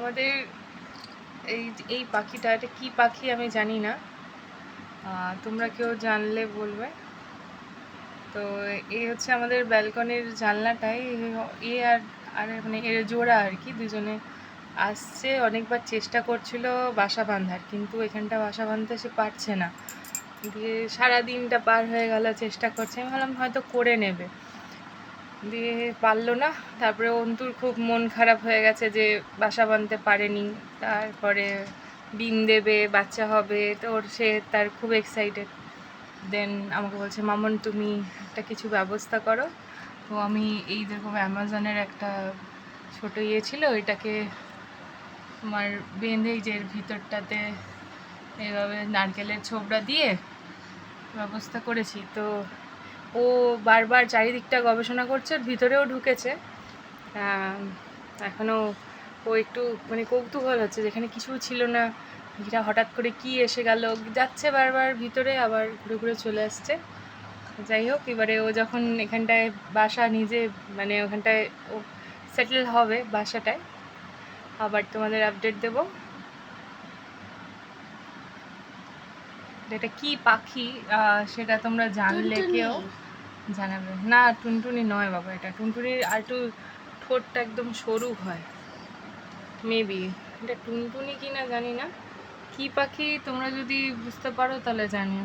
আমাদের এই এই পাখিটা, এটা কী পাখি আমি জানি না, তোমরা কেউ জানলে বলবে। তো এই হচ্ছে আমাদের ব্যালকনির জানলাটায় এ আর আর মানে এর জোড়া আর কি, দুজনে আসছে। অনেকবার চেষ্টা করছিল বাসা বাঁধার, কিন্তু এখানটা বাসা বাঁধতে সে পারছে না। দিয়ে সারা দিনটা পার হয়ে গেল, চেষ্টা করছে। আমি ভাবলাম হয়তো করে নেবে, দিয়ে পারলো না। তারপরে অন্তুর খুব মন খারাপ হয়ে গেছে যে বাসা বাঁধতে পারেনি। তারপরে ডিম দেবে, বাচ্চা হবে, তো সে তার খুব এক্সাইটেড। দেন আমাকে বলছে, মামন তুমি একটা কিছু ব্যবস্থা করো। তো আমি এই দেখো অ্যামাজনের একটা ছোটো ইয়ে ছিল, এটাকে তোমার বেঁধে যে ভিতরটাতে এইভাবে নারকেলের ছোবড়া দিয়ে ব্যবস্থা করেছি। তো ও বারবার চারিদিকটা গবেষণা করছে, ভিতরেও ঢুকেছে। এখনও ও একটু মানে কৌতূহল হচ্ছে, যেখানে কিছু ছিল না এটা হঠাৎ করে কি এসে গেল। যাচ্ছে বারবার ভিতরে, আবার ঘুরে ঘুরে চলে আসছে। যাই হোক, এবারে ও যখন এখানটায় বাসা নিজে মানে ওখানটায় ও সেটেল হবে বাসাটায়, আবার তোমাদের আপডেট দেব। এটা কি পাখি সেটা তোমরা জানলে কেউ জানাবে। না, টুনটুনি নয় বাবা, এটা টুনটুনির আর একটু ঠোঁটটা একদম সরু হয় মেবি। এটা টুনটুনি কি না জানি না, কি পাখি তোমরা যদি বুঝতে পারো তাহলে জানিও।